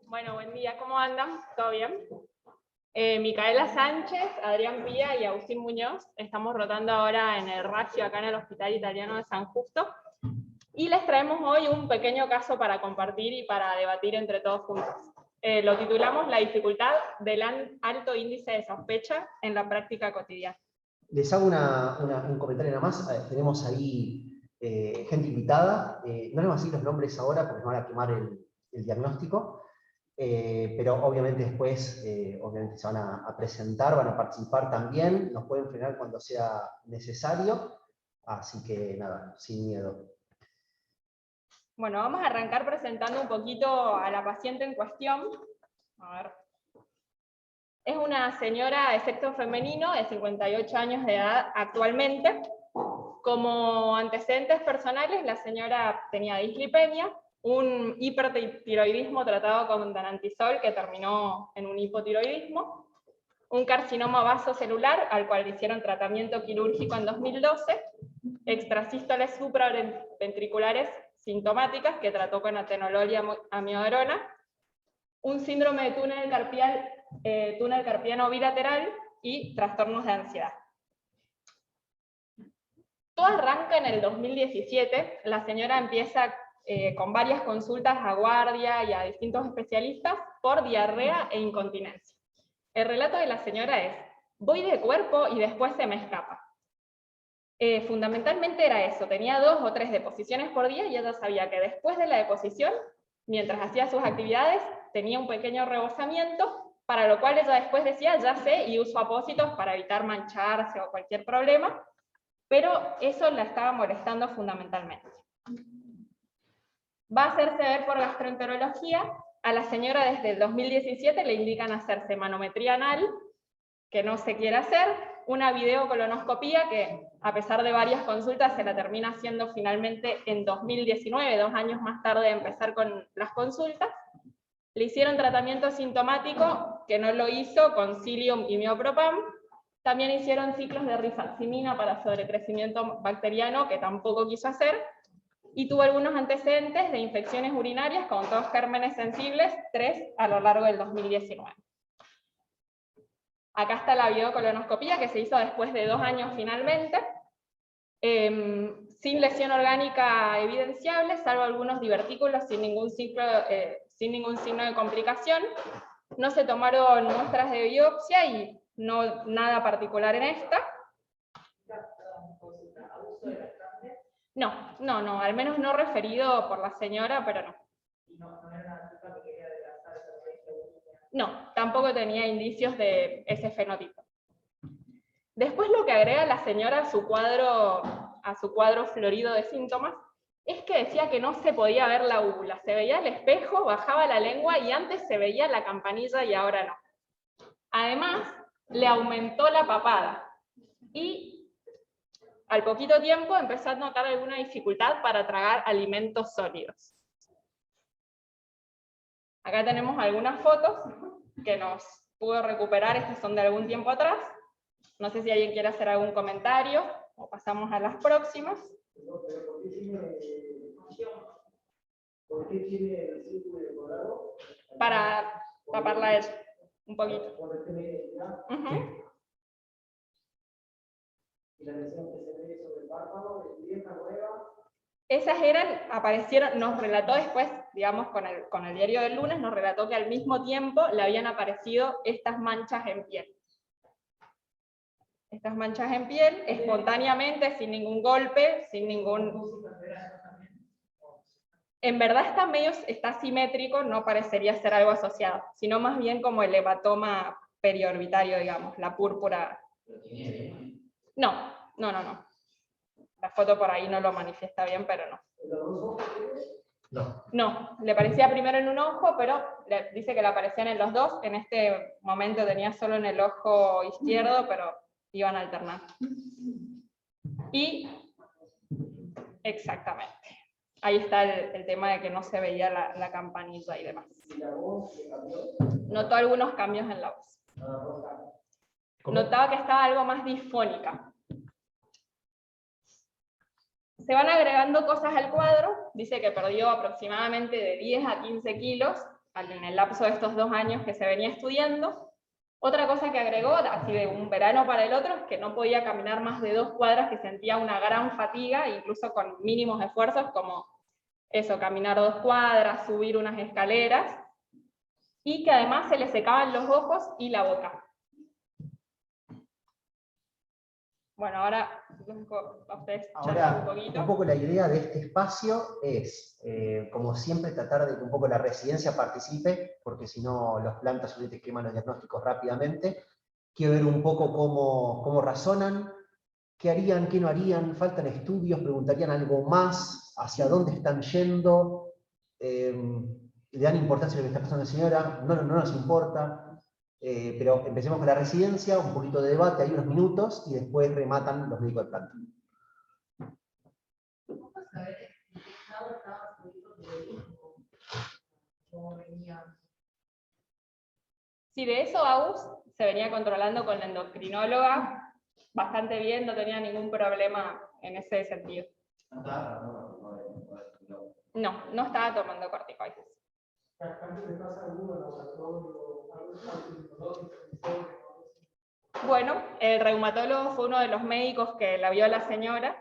Bueno, buen día, ¿cómo andan? ¿Todo bien? Micaela Sánchez, Adrián Pía y Agustín Muñoz. Estamos rotando ahora en el Ratio, acá en el Hospital Italiano de San Justo. Y les traemos hoy un pequeño caso para compartir y para debatir entre todos juntos. Lo titulamos La dificultad del alto índice de sospecha en la práctica cotidiana. Les hago un comentario nada más. Tenemos ahí gente invitada. No les voy a decir los nombres ahora porque nos van a quemar el diagnóstico. Pero obviamente después obviamente se van a presentar, van a participar también. Nos pueden frenar cuando sea necesario. Así que nada, sin miedo. Bueno, vamos a arrancar presentando un poquito a la paciente en cuestión. A ver. Es una señora de sexo femenino de 58 años de edad actualmente. Como antecedentes personales, la señora tenía dislipemia, un hipertiroidismo tratado con danantisol que terminó en un hipotiroidismo, un carcinoma vasocelular al cual le hicieron tratamiento quirúrgico en 2012, extrasístoles supraventriculares sintomáticas que trató con atenolol y amiodarona, un síndrome de túnel carpiano bilateral y trastornos de ansiedad. Todo arranca en el 2017, la señora empieza con varias consultas a guardia y a distintos especialistas por diarrea e incontinencia. El relato de la señora es: voy de cuerpo y después se me escapa. Fundamentalmente era eso, tenía 2 o 3 deposiciones por día y ella sabía que después de la deposición, mientras hacía sus actividades, tenía un pequeño rebosamiento, para lo cual ella después decía, ya sé, y uso apósitos para evitar mancharse o cualquier problema, pero eso la estaba molestando fundamentalmente. Va a hacerse ver por gastroenterología. A la señora desde el 2017 le indican hacerse manometría anal, que no se quiere hacer, una videocolonoscopía que a pesar de varias consultas se la termina haciendo finalmente en 2019, 2 años más tarde de empezar con las consultas. Le hicieron tratamiento sintomático, que no lo hizo, con Cilium y Miopropam. También hicieron ciclos de rifaximina para sobrecrecimiento bacteriano, que tampoco quiso hacer. Y tuvo algunos antecedentes de infecciones urinarias con 2 gérmenes sensibles, 3 a lo largo del 2019. Acá está la videocolonoscopía que se hizo después de 2 años finalmente, sin lesión orgánica evidenciable, salvo algunos divertículos sin ningún signo de complicación. No se tomaron muestras de biopsia y no nada particular en esta. No, al menos no referido por la señora, pero no. No, tampoco tenía indicios de ese fenotipo. Después lo que agrega la señora a su cuadro florido de síntomas es que decía que no se podía ver la úvula. Se veía el espejo, bajaba la lengua y antes se veía la campanilla y ahora no. Además, le aumentó la papada y al poquito tiempo empezó a notar alguna dificultad para tragar alimentos sólidos. Acá tenemos algunas fotos que nos pudo recuperar, estas son de algún tiempo atrás. No sé si alguien quiere hacer algún comentario, o pasamos a las próximas. ¿Por qué tiene el círculo colorado? Para taparla ella, un poquito. ¿Y la lesión que se ve sobre el párpado es vieja, nueva? Esas aparecieron, nos relató después, digamos, con el diario del lunes, nos relató que al mismo tiempo le habían aparecido estas manchas en piel. Estas manchas en piel, espontáneamente, sin ningún golpe, sin ningún... En verdad está simétrico, no parecería ser algo asociado, sino más bien como el hematoma periorbitario, digamos, la púrpura. No. La foto por ahí no lo manifiesta bien, pero no. No, le parecía primero en un ojo, pero dice que le aparecían en los 2. En este momento tenía solo en el ojo izquierdo, pero iban alternando. Y exactamente. Ahí está el tema de que no se veía la campanilla y demás. Notó algunos cambios en la voz. Notaba que estaba algo más disfónica. Se van agregando cosas al cuadro, dice que perdió aproximadamente de 10 a 15 kilos en el lapso de estos 2 años que se venía estudiando. Otra cosa que agregó, así de un verano para el otro, es que no podía caminar más de 2 cuadras, que sentía una gran fatiga, incluso con mínimos esfuerzos, como eso, caminar 2 cuadras, subir unas escaleras, y que además se le secaban los ojos y la boca. Bueno, ahora a ustedes charlar un poquito. Un poco la idea de este espacio es, como siempre, tratar de que un poco la residencia participe, porque si no los plantas solamente queman los diagnósticos rápidamente. Quiero ver un poco cómo razonan, qué harían, qué no harían, faltan estudios, preguntarían algo más, hacia dónde están yendo, le dan importancia a lo que está pasando la señora, no nos importa. Pero empecemos con la residencia, un poquito de debate, hay unos minutos, y después rematan los médicos de planta. ¿Cómo saber en qué estado estaba su hijo teórico? ¿Cómo venía? Sí, de eso Agus se venía controlando con la endocrinóloga bastante bien, no tenía ningún problema en ese sentido. No estaba tomando corticoides. Bueno, el reumatólogo fue uno de los médicos que la vio a la señora.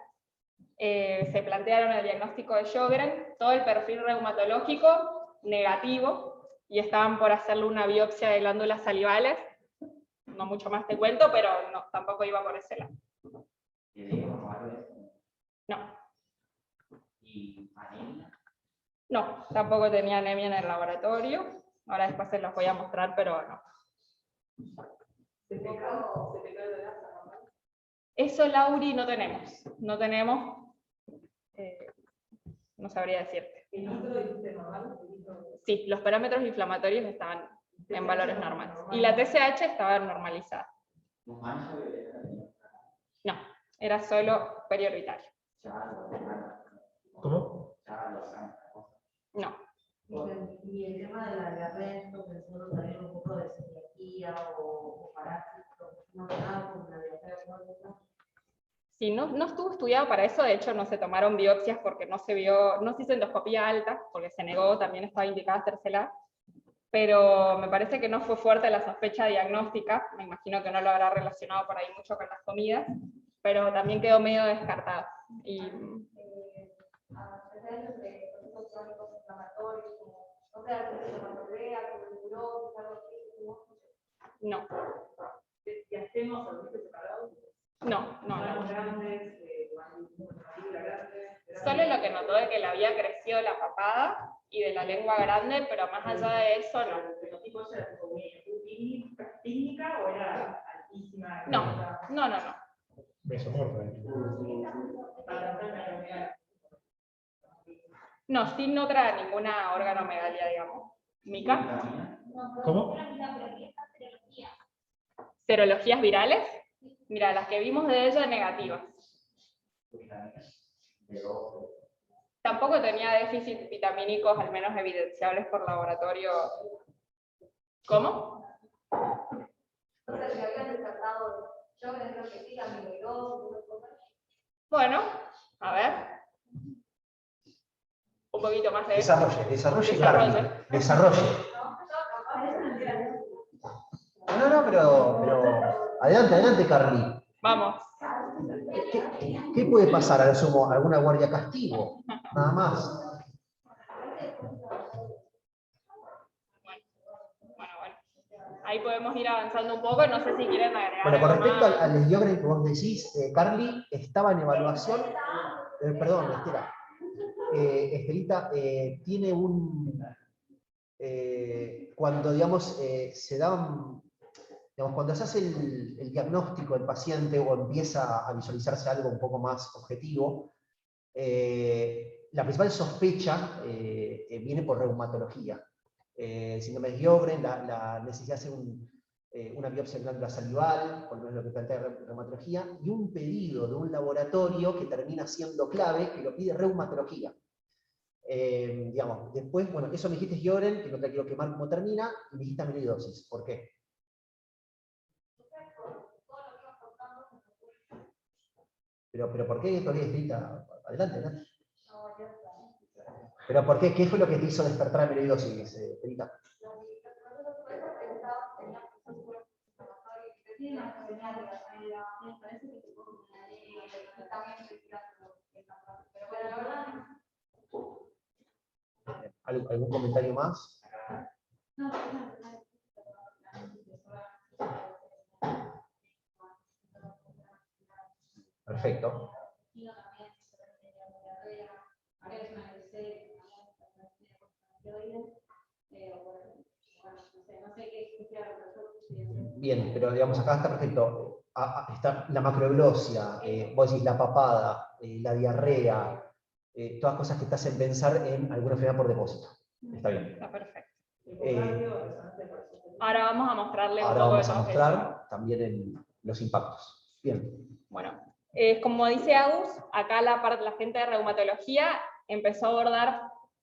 Se plantearon el diagnóstico de Sjögren, todo el perfil reumatológico negativo, y estaban por hacerle una biopsia de glándulas salivales. No mucho más te cuento, pero no, tampoco iba por ese lado. No. ¿Y anemia? No, tampoco tenía anemia en el laboratorio. Ahora después se los voy a mostrar, pero no. Eso, Lauri, no tenemos. No tenemos. No sabría decirte. Sí, los parámetros inflamatorios estaban en valores normales. Y la TSH estaba normalizada. No, era solo periorbitario. ¿Cómo? No. Y el tema de la diarrea, pensando también un poco de celiaquía o parásitos, no nada con la diarrea crónica. Sí, no estuvo estudiado para eso, de hecho no se tomaron biopsias porque no se hizo endoscopía alta, porque se negó, también estaba indicada hacérsela, pero me parece que no fue fuerte la sospecha diagnóstica, me imagino que no lo habrá relacionado por ahí mucho con las comidas, pero también quedó medio descartado. Y, no. No. Solo lo que notó de que le había crecido la papada y de la lengua grande, pero más allá de eso no. ¿Clínica o era altísima? No. No, sin otra ninguna organomegalia, digamos. ¿Mica? ¿Cómo? ¿Serologías virales? Mira, las que vimos de ella negativas. Tampoco tenía déficit vitamínicos, al menos evidenciables por laboratorio. ¿Cómo? Bueno, a ver. Un poquito más de... Desarrolle, Carly. Desarrolle. No, pero adelante, Carly. Vamos. ¿Qué puede pasar? A lo sumo, alguna guardia castigo, nada más. Bueno. Ahí podemos ir avanzando un poco, no sé si quieren agregar. Bueno, con algo respecto más. al Sjögren que vos decís, Carly, estaba en evaluación, perdón, Estela. Estelita, tiene cuando, digamos, cuando se hace el diagnóstico del paciente o empieza a visualizarse algo un poco más objetivo, la principal sospecha viene por reumatología. Síndrome de Sjögren, la necesidad de hacer una biopsia de glándula salival, por lo menos lo que plantea reumatología, y un pedido de un laboratorio que termina siendo clave, que lo pide reumatología. Después, bueno, eso me dijiste Sjögren, que no te quiero quemar cómo termina, y me dijiste amilidosis. ¿Por qué? Pero ¿por qué esto es escrita? Adelante, adelante. ¿Pero por qué? ¿Qué fue lo que te hizo despertar la amiloidosis, Perita? ¿Algún comentario más? Perfecto. Bien, pero digamos acá está perfecto. Está la macroglossia, vos decís la papada, la diarrea, todas cosas que te hacen pensar en alguna enfermedad por depósito. Está bien. Está perfecto. Ahora vamos a mostrarle un Ahora poco vamos de a todo mostrar también los impactos. Bien. Bueno, como dice Agus, acá la gente de reumatología empezó a abordar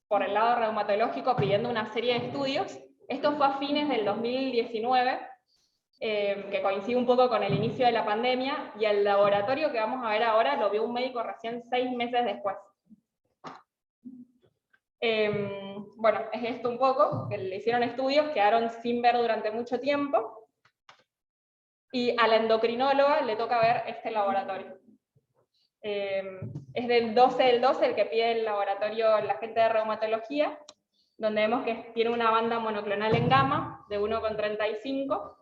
por el lado reumatológico pidiendo una serie de estudios. Esto fue a fines del 2019, que coincide un poco con el inicio de la pandemia, y el laboratorio que vamos a ver ahora lo vio un médico recién 6 meses después. Bueno, es esto un poco, que le hicieron estudios, quedaron sin ver durante mucho tiempo, y a la endocrinóloga le toca ver este laboratorio. Es del 12 del 12 el que pide el laboratorio la gente de reumatología, donde vemos que tiene una banda monoclonal en gamma de 1,35,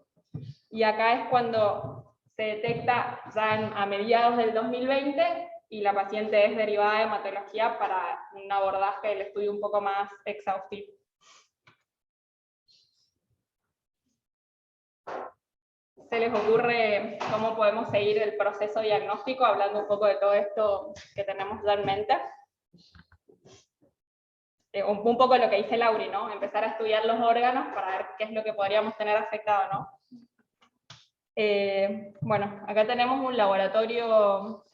y acá es cuando se detecta ya a mediados del 2020, y la paciente es derivada de hematología para un abordaje del estudio un poco más exhaustivo. ¿Se les ocurre cómo podemos seguir el proceso diagnóstico, hablando un poco de todo esto que tenemos ya en mente? Un poco lo que dice Lauri, ¿no? Empezar a estudiar los órganos para ver qué es lo que podríamos tener afectado, ¿no? Bueno, acá tenemos un laboratorio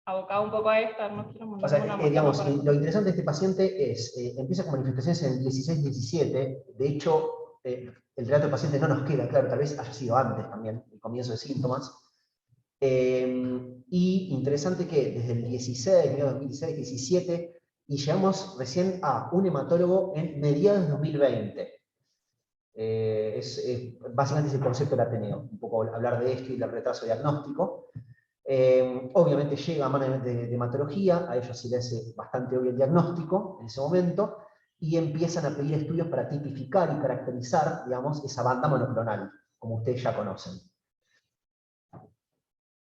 abocado un poco a esto. No quiero O sea, una digamos, para... lo interesante de este paciente es, empieza con manifestaciones en el 16-17, de hecho, el relato del paciente no nos queda claro, tal vez haya sido antes también, el comienzo de síntomas. Y interesante que desde el 16, 2016, 17, y llegamos recién a un hematólogo en mediados de 2020. Básicamente es el concepto del Ateneo, un poco hablar de esto y del retraso diagnóstico. Obviamente llega a manos de hematología, a ellos se les hace bastante obvio el diagnóstico en ese momento, y empiezan a pedir estudios para tipificar y caracterizar, digamos, esa banda monoclonal, como ustedes ya conocen.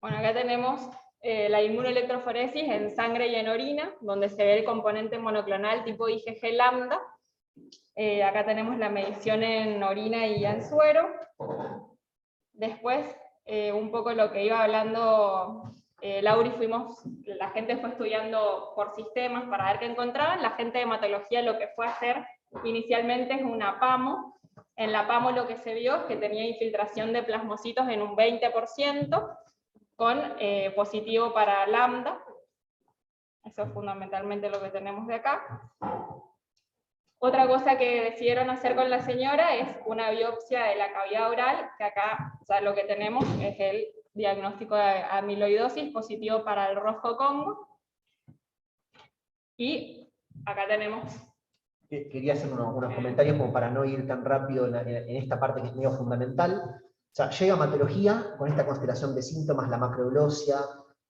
Bueno, acá tenemos la inmunoelectroforesis en sangre y en orina, donde se ve el componente monoclonal tipo IgG lambda. Acá tenemos la medición en orina y en suero. Después, un poco lo que iba hablando Lauri, la gente fue estudiando por sistemas para ver qué encontraban. La gente de hematología lo que fue a hacer inicialmente es una PAMO. En la PAMO lo que se vio es que tenía infiltración de plasmocitos en un 20%, con positivo para lambda. Eso es fundamentalmente lo que tenemos de acá. Otra cosa que decidieron hacer con la señora es una biopsia de la cavidad oral, que acá ya lo que tenemos es el diagnóstico de amiloidosis positivo para el rojo Congo. Y acá tenemos... Quería hacer unos comentarios como para no ir tan rápido en esta parte que es medio fundamental. O sea, llega hematología con esta constelación de síntomas, la macroglossia,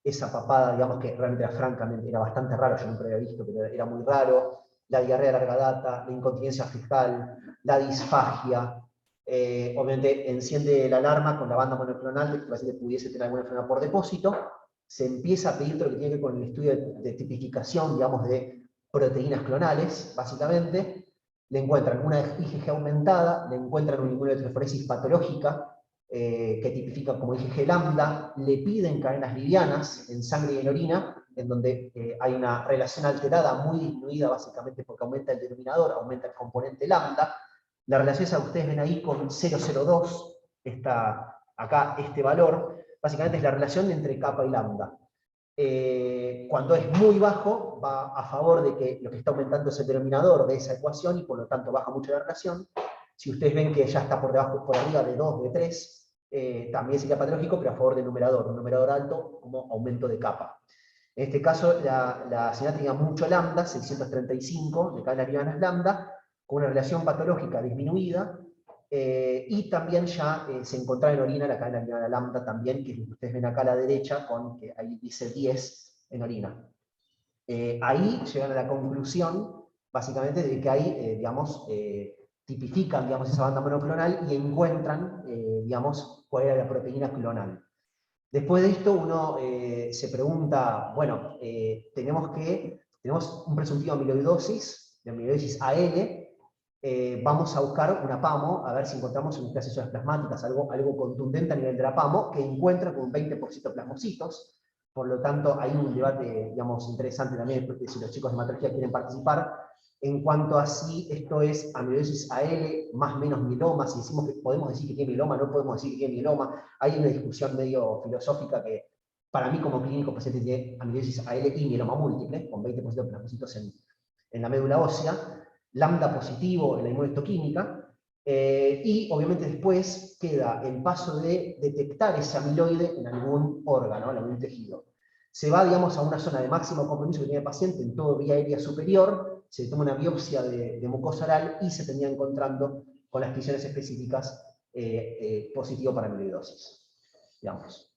esa papada, digamos que realmente francamente era bastante raro, yo nunca lo había visto, pero era muy raro. La diarrea de larga data, la incontinencia fecal, la disfagia. Obviamente enciende la alarma con la banda monoclonal de que el paciente pudiese tener alguna enfermedad por depósito. Se empieza a pedir todo lo que tiene que ver con el estudio de tipificación, digamos, de proteínas clonales, básicamente. Le encuentran una IgG aumentada, le encuentran una inmunoelectroforesis patológica, que tipifica como IgG lambda, le piden cadenas livianas en sangre y en orina, en donde hay una relación alterada muy disminuida básicamente porque aumenta el denominador, aumenta el componente lambda. La relación esa que ustedes ven ahí con 0,02, acá este valor, básicamente es la relación entre kappa y lambda. Cuando es muy bajo, va a favor de que lo que está aumentando es el denominador de esa ecuación y por lo tanto baja mucho la relación. Si ustedes ven que ya está por arriba de 2, de 3, también sería patológico, pero a favor del numerador. Un numerador alto como aumento de capa. En este caso, la señora tenía mucho lambda, 635 de cadena livianas lambda, con una relación patológica disminuida, y también ya se encontraba en orina la cadena liviana lambda también, que es lo que ustedes ven acá a la derecha, que ahí dice 10 en orina. Ahí llegan a la conclusión, básicamente, de que hay, digamos, tipifican, digamos, esa banda monoclonal y encuentran, digamos, cuál era la proteína clonal. Después de esto, uno se pregunta, bueno, tenemos un presuntivo de amiloidosis AL, vamos a buscar una PAMO, a ver si encontramos en nuestras células plasmáticas algo contundente a nivel de la PAMO, que encuentra con un 20% de plasmocitos. Por lo tanto, hay un debate, digamos, interesante también, si los chicos de hematología quieren participar, en cuanto a si esto es amiloidosis AL más menos mieloma, si decimos que podemos decir que tiene mieloma, no podemos decir que tiene mieloma. Hay una discusión medio filosófica que, para mí como clínico, paciente tiene amiloidosis AL y mieloma múltiple, con 20% de plasmocitos en la médula ósea, lambda positivo en la inmunohistoquímica, y obviamente después queda el paso de detectar ese amiloide en algún órgano, en algún tejido. Se va, digamos, a una zona de máximo compromiso que tiene el paciente en todo vía aérea superior, se toma una biopsia de mucosa oral y se termina encontrando con las lesiones específicas positivo para amiloidosis, digamos.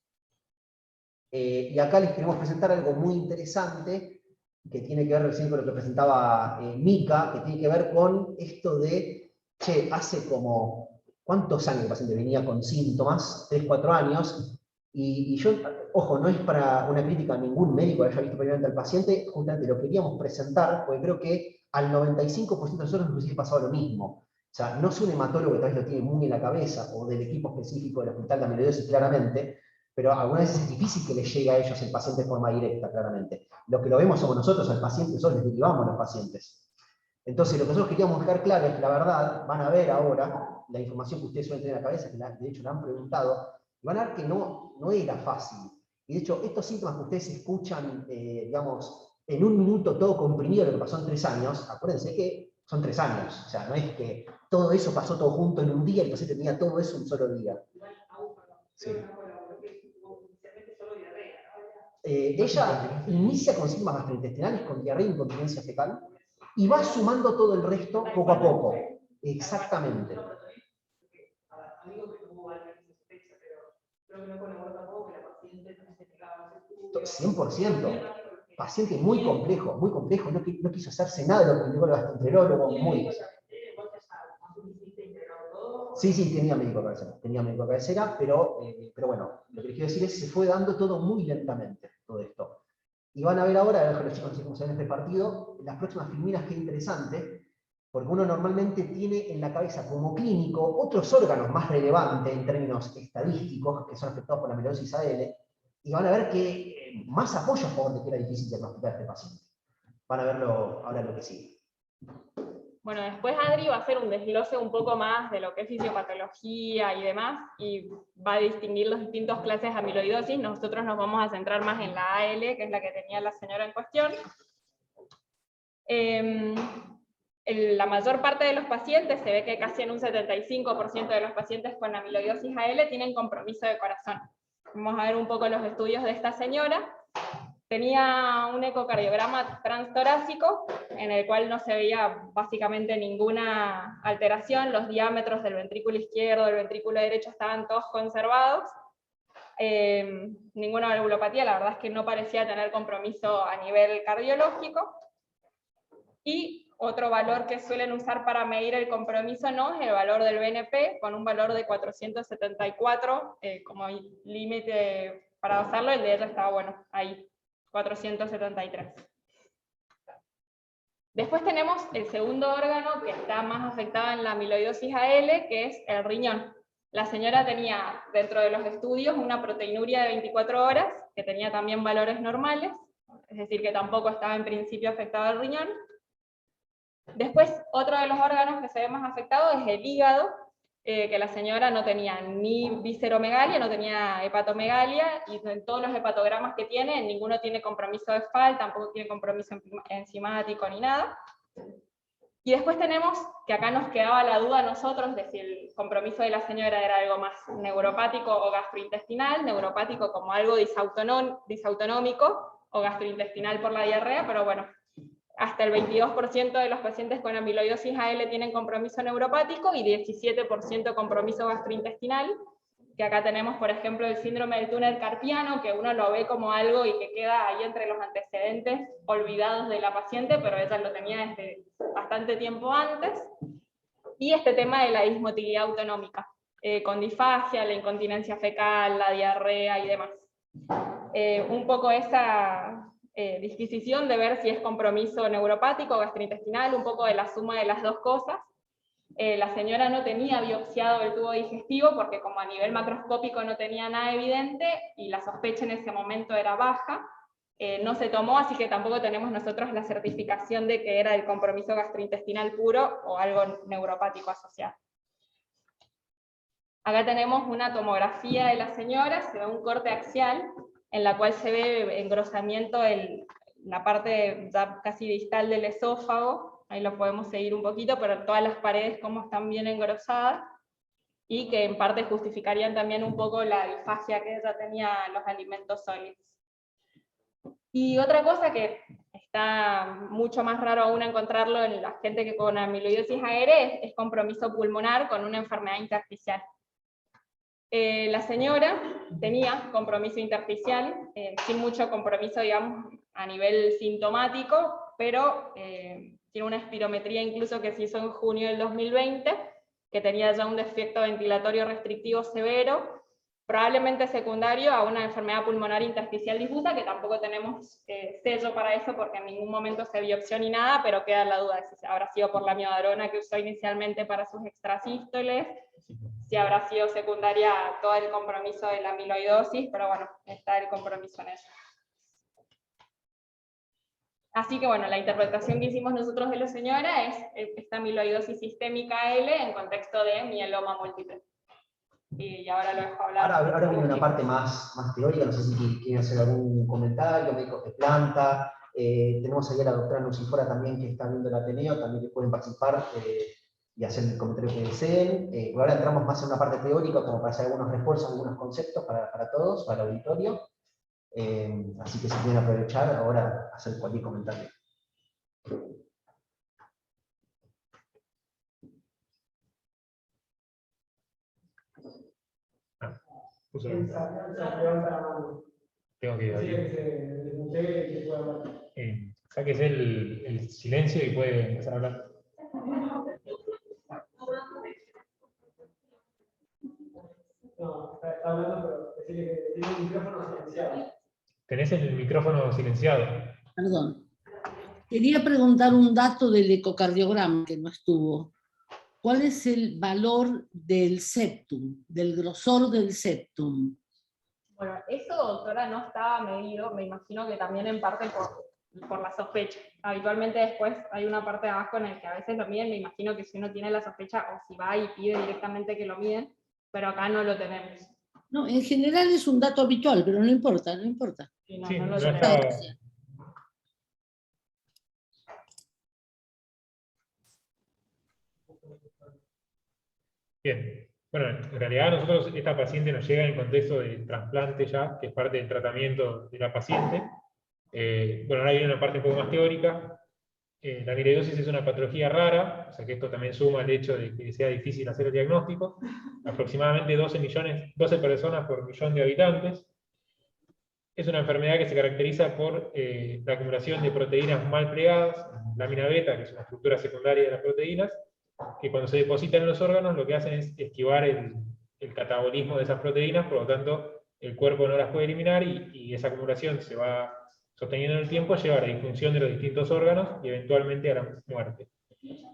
Y acá les queremos presentar algo muy interesante que tiene que ver recién con lo que presentaba Mica, que tiene que ver con esto de, che, hace como, ¿cuántos años el paciente venía con síntomas? 3, 4 años, y yo, ojo, no es para una crítica a ningún médico que haya visto previamente al paciente, justamente lo queríamos presentar, porque creo que al 95% de nosotros nos hubiese pasado lo mismo. O sea, no soy un hematólogo que tal vez lo tiene muy en la cabeza, o del equipo específico del hospital de amiloidosis claramente, pero algunas veces es difícil que les llegue a ellos el paciente de forma directa, claramente. Lo que lo vemos somos nosotros al paciente, nosotros les derivamos a los pacientes. Entonces, lo que nosotros queríamos dejar claro es que la verdad, van a ver ahora la información que ustedes suelen tener en la cabeza, que de hecho la han preguntado, y van a ver que no era fácil. Y de hecho, estos síntomas que ustedes escuchan, digamos, en un minuto todo comprimido, lo que pasó en 3 años, acuérdense que son 3 años. O sea, no es que todo eso pasó todo junto en un día y el paciente tenía todo eso en un solo día. Sí. Ella inicia con síntomas gastrointestinales, con diarrea e incontinencia fecal, y va sumando todo el resto poco a poco. Exactamente. Amigo que tuvo alguien que sospecha, pero creo que no colaboró tampoco que la paciente no se negaba a hacer estudios. 100%. Paciente muy complejo, no quiso hacerse nada de lo que indicó el gastroenterólogo, muy... Sí, tenía médico de cabecera, pero bueno, lo que les quiero decir es que se fue dando todo muy lentamente, todo esto. Y van a ver ahora, a ver los chicos no sé cómo se ven en este partido, las próximas filminas, que interesante, porque uno normalmente tiene en la cabeza como clínico otros órganos más relevantes en términos estadísticos que son afectados por la amiloidosis AL, y van a ver que más apoyo a favor de que era difícil diagnosticar a este paciente. Van a verlo ahora lo que sigue. Bueno, después Adri va a hacer un desglose un poco más de lo que es fisiopatología y demás, y va a distinguir las distintas clases de amiloidosis. Nosotros nos vamos a centrar más en la AL, que es la que tenía la señora en cuestión. La mayor parte de los pacientes, se ve que casi en un 75% de los pacientes con amiloidosis AL tienen compromiso de corazón. Vamos a ver un poco los estudios de esta señora. Tenía un ecocardiograma transtorácico en el cual no se veía básicamente ninguna alteración. Los diámetros del ventrículo izquierdo, del ventrículo derecho estaban todos conservados. Ninguna valvulopatía, la verdad es que no parecía tener compromiso a nivel cardiológico. Y otro valor que suelen usar para medir el compromiso no es el valor del BNP, con un valor de 474 como límite para basarlo. El de ella estaba bueno, ahí. 473. Después tenemos el segundo órgano que está más afectado en la amiloidosis AL, que es el riñón. La señora tenía dentro de los estudios una proteinuria de 24 horas, que tenía también valores normales, es decir, que tampoco estaba en principio afectado el riñón. Después, otro de los órganos que se ve más afectado es el hígado, que la señora no tenía ni visceromegalia, no tenía hepatomegalia, y en todos los hepatogramas que tiene, ninguno tiene compromiso de FAL, tampoco tiene compromiso enzimático ni nada. Y después tenemos, que acá nos quedaba la duda a nosotros de si el compromiso de la señora era algo más neuropático o gastrointestinal, neuropático como algo disautonómico, o gastrointestinal por la diarrea, pero bueno, hasta el 22% de los pacientes con amiloidosis AL tienen compromiso neuropático y 17% compromiso gastrointestinal, que acá tenemos, por ejemplo, el síndrome del túnel carpiano, que uno lo ve como algo y que queda ahí entre los antecedentes olvidados de la paciente, pero ella lo tenía desde bastante tiempo antes. Y este tema de la dismotilidad autonómica, con disfagia, la incontinencia fecal, la diarrea y demás. Un poco esa disquisición de ver si es compromiso neuropático o gastrointestinal, un poco de la suma de las dos cosas. La señora no tenía biopsiado el tubo digestivo porque como a nivel macroscópico no tenía nada evidente y la sospecha en ese momento era baja, no se tomó, así que tampoco tenemos nosotros la certificación de que era el compromiso gastrointestinal puro o algo neuropático asociado. Acá tenemos una tomografía de la señora, se ve un corte axial, en la cual se ve engrosamiento en la parte ya casi distal del esófago, ahí lo podemos seguir un poquito, pero todas las paredes como están bien engrosadas, y que en parte justificarían también un poco la disfagia que ella tenía los alimentos sólidos. Y otra cosa que está mucho más raro aún encontrarlo en la gente que con amiloidosis AR es compromiso pulmonar con una enfermedad intersticial. La señora tenía compromiso intersticial, sin mucho compromiso, digamos, a nivel sintomático, pero tiene una espirometría incluso que se hizo en junio del 2020, que tenía ya un defecto ventilatorio restrictivo severo, probablemente secundario a una enfermedad pulmonar intersticial difusa, que tampoco tenemos sello para eso porque en ningún momento se biopsió ni nada, pero queda la duda de si habrá sido por la miodarona que usó inicialmente para sus extrasístoles, si habrá sido secundaria a todo el compromiso de la amiloidosis, pero bueno, está el compromiso en eso. Así que bueno, la interpretación que hicimos nosotros de la señora es esta amiloidosis sistémica L en contexto de mieloma múltiple. Y ahora lo dejo hablar. Ahora viene una parte más teórica, no sé si quieren hacer algún comentario, médicos de planta. Tenemos ahí a la doctora Lucifora también que está viendo el Ateneo, también que pueden participar y hacer el comentario que deseen. Ahora entramos más en una parte teórica como para hacer algunos refuerzos, algunos conceptos para todos, para el auditorio. Así que si quieren aprovechar, ahora hacer cualquier comentario. Tengo que sáquese el silencio y puede empezar a hablar. No, está hablando, pero decirle que tiene un micrófono silenciado. Tenés el micrófono silenciado. Perdón. Quería preguntar un dato del ecocardiograma que no estuvo. ¿Cuál es el valor del septum, del grosor del septum? Bueno, eso, doctora, no estaba medido, me imagino que también en parte por la sospecha. Habitualmente después hay una parte de abajo en la que a veces lo miden, me imagino que si uno tiene la sospecha o si va y pide directamente que lo miden, pero acá no lo tenemos. No, en general es un dato habitual, pero no importa, no importa. Sí, no, Sí, no lo no tenemos. está. Bien. Bueno, en realidad nosotros, esta paciente nos llega en el contexto del trasplante ya, que es parte del tratamiento de la paciente. Bueno, ahora viene una parte un poco más teórica. La amiloidosis es una patología rara, o sea que esto también suma el hecho de que sea difícil hacer el diagnóstico. Aproximadamente 12 personas por millón de habitantes. Es una enfermedad que se caracteriza por la acumulación de proteínas mal plegadas, lámina beta, que es una estructura secundaria de las proteínas, que cuando se depositan en los órganos lo que hacen es esquivar el catabolismo de esas proteínas, por lo tanto el cuerpo no las puede eliminar y esa acumulación se va sosteniendo en el tiempo, lleva a la disfunción de los distintos órganos y eventualmente a la muerte.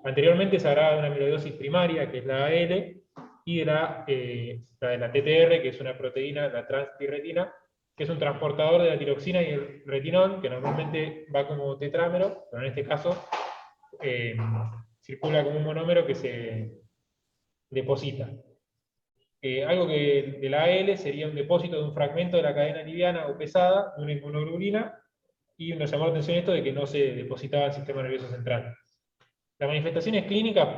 Anteriormente se hablaba de una amiloidosis primaria, que es la AL, y de la TTR, que es una proteína, la transtirretina, que es un transportador de la tiroxina y el retinol, que normalmente va como tetrámero, pero en este caso circula como un monómero que se deposita. Algo que de la AL sería un depósito de un fragmento de la cadena liviana o pesada de una inmunoglobulina, y nos llamó la atención esto de que no se depositaba en el sistema nervioso central. Las manifestaciones clínicas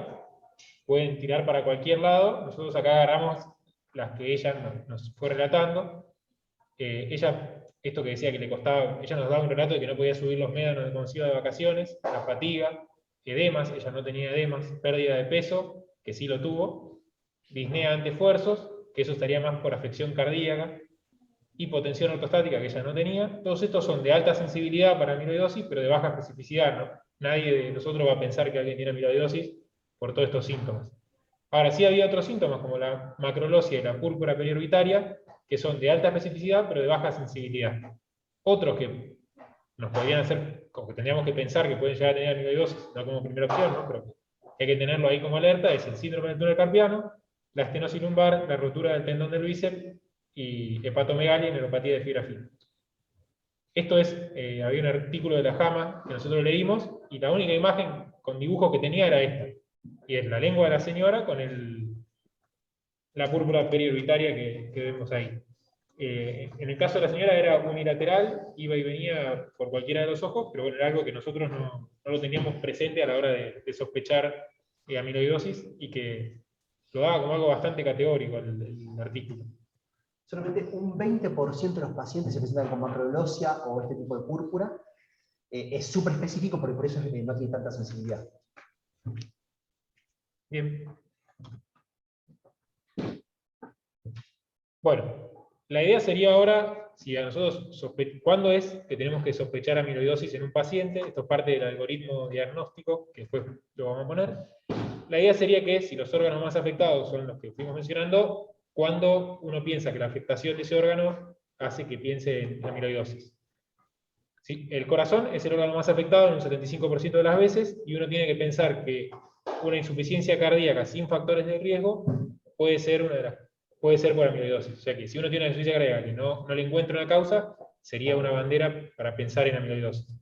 pueden tirar para cualquier lado. Nosotros acá agarramos las que ella nos fue relatando. Ella esto que decía que le costaba, ella nos daba un relato de que no podía subir los médanos de cuando se iba de vacaciones, la fatiga, edemas, ella no tenía edemas, pérdida de peso, que sí lo tuvo, disnea ante esfuerzos, que eso estaría más por afección cardíaca, hipotensión ortostática, que ella no tenía. Todos estos son de alta sensibilidad para amiloidosis, pero de baja especificidad, ¿no? Nadie de nosotros va a pensar que alguien tiene amiloidosis por todos estos síntomas. Ahora, sí había otros síntomas, como la macrolosia y la púrpura periorbitaria, que son de alta especificidad, pero de baja sensibilidad. Otros que nos podrían hacer, como que tendríamos que pensar que pueden llegar a tener amiloidosis, no como primera opción, ¿no? Pero hay que tenerlo ahí como alerta, es el síndrome del túnel carpiano, la estenosis lumbar, la rotura del tendón del bíceps, y hepatomegalia y neuropatía de fibra fina. Esto es, había un artículo de la JAMA que nosotros leímos, y la única imagen con dibujo que tenía era esta. Y es la lengua de la señora con la púrpura periorbitaria que vemos ahí. En el caso de la señora era unilateral, iba y venía por cualquiera de los ojos, pero bueno, era algo que nosotros no lo teníamos presente a la hora de sospechar amiloidosis, y que lo daba como algo bastante categórico el artículo. Solamente un 20% de los pacientes se presentan con macrolósia o este tipo de púrpura. Es súper específico, porque por eso no tiene tanta sensibilidad. Bien. Bueno, la idea sería ahora, si a nosotros ¿cuándo es que tenemos que sospechar amiloidosis en un paciente? Esto es parte del algoritmo diagnóstico, que después lo vamos a poner. La idea sería que si los órganos más afectados son los que fuimos mencionando, cuando uno piensa que la afectación de ese órgano hace que piense en amiloidosis. ¿Sí? El corazón es el órgano más afectado en un 75% de las veces, y uno tiene que pensar que una insuficiencia cardíaca sin factores de riesgo puede ser por amiloidosis. O sea que si uno tiene una insuficiencia cardíaca que no le encuentra una causa, sería una bandera para pensar en amiloidosis.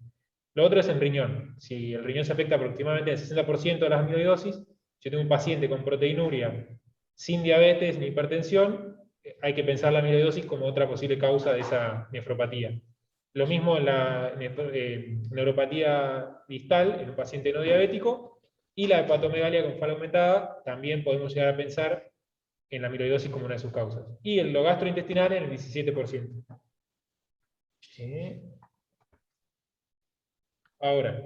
Lo otro es el riñón. Si el riñón se afecta aproximadamente el 60% de las amiloidosis, yo tengo un paciente con proteinuria sin diabetes ni hipertensión, hay que pensar la amiloidosis como otra posible causa de esa nefropatía. Lo mismo en la neuropatía distal, en un paciente no diabético, y la hepatomegalia con falta aumentada, también podemos llegar a pensar en la amiloidosis como una de sus causas. Y en lo gastrointestinal en el 17%. ¿Sí? Ahora,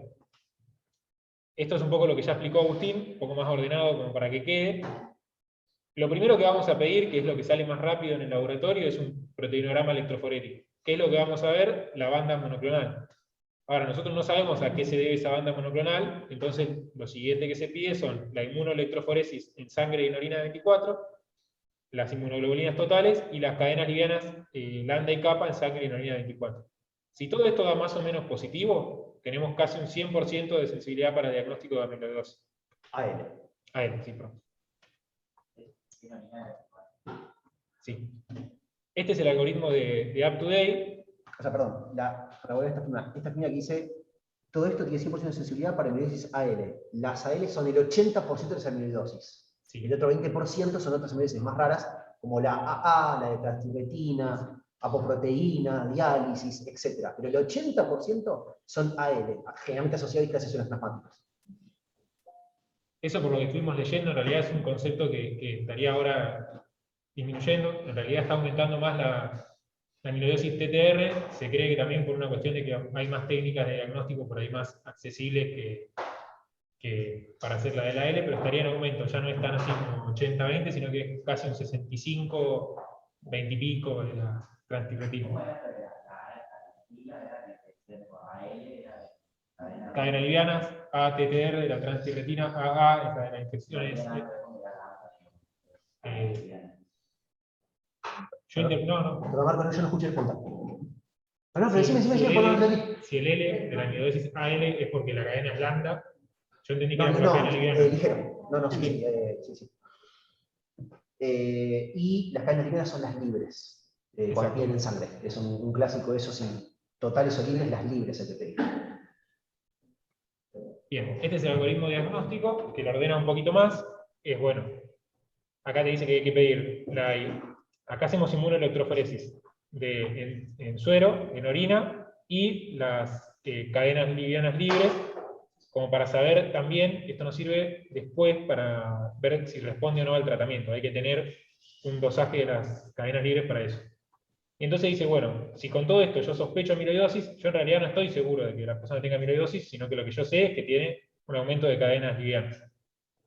esto es un poco lo que ya explicó Agustín, un poco más ordenado como para que quede. Lo primero que vamos a pedir, que es lo que sale más rápido en el laboratorio, es un proteinograma electroforético. ¿Qué es lo que vamos a ver? La banda monoclonal. Ahora, nosotros no sabemos a qué se debe esa banda monoclonal, entonces lo siguiente que se pide son la inmunoelectroforesis en sangre y en orina 24, las inmunoglobulinas totales y las cadenas livianas lambda y kappa en sangre y en orina 24. Si todo esto da más o menos positivo, tenemos casi un 100% de sensibilidad para el diagnóstico de amiloidosis. AL, sí, perdón. Sí. Este es el algoritmo de UpToDate. O sea, perdón, para volver a esta primera que dice, todo esto tiene 100% de sensibilidad para amiloidosis AL. Las AL son el 80% de las amiloidosis. Sí. El otro 20% son otras amiloidosis más raras, como la AA, la de transtirretina, apoproteína, diálisis, etc. Pero el 80% son AL, generalmente asociadas a displasia plasmáticas. Eso, por lo que estuvimos leyendo, en realidad es un concepto que estaría ahora disminuyendo. En realidad está aumentando más la amiloidosis TTR. Se cree que también por una cuestión de que hay más técnicas de diagnóstico por ahí más accesibles que para hacer la de la L, pero estaría en aumento. Ya no es tan así como 80-20, sino que es casi un 65, 20 y pico de la transtirretina. Cadena livianas, ATTR de la transtirretina, AA es la de las infecciones. No. Pero Marco, yo no escuché el punto. Pero decime, por lo que si el L de la amiloidosis AL es porque la cadena es lambda, yo entendí que era por no, la cadena liviana. ligero. No, sí. Y las cadenas livianas son las libres, cuando tienen sangre. Es un clásico de eso, sí. Totales o libres, las libres, el TTI. Bien, este es el algoritmo diagnóstico, que lo ordena un poquito más. Es bueno. Acá te dice que hay que pedir, acá hacemos inmunoelectroforesis en suero, en orina, y las cadenas livianas libres, como para saber también, esto nos sirve después para ver si responde o no al tratamiento. Hay que tener un dosaje de las cadenas libres para eso. Y entonces dice, bueno, si con todo esto yo sospecho amiloidosis, yo en realidad no estoy seguro de que la persona tenga amiloidosis, sino que lo que yo sé es que tiene un aumento de cadenas livianas.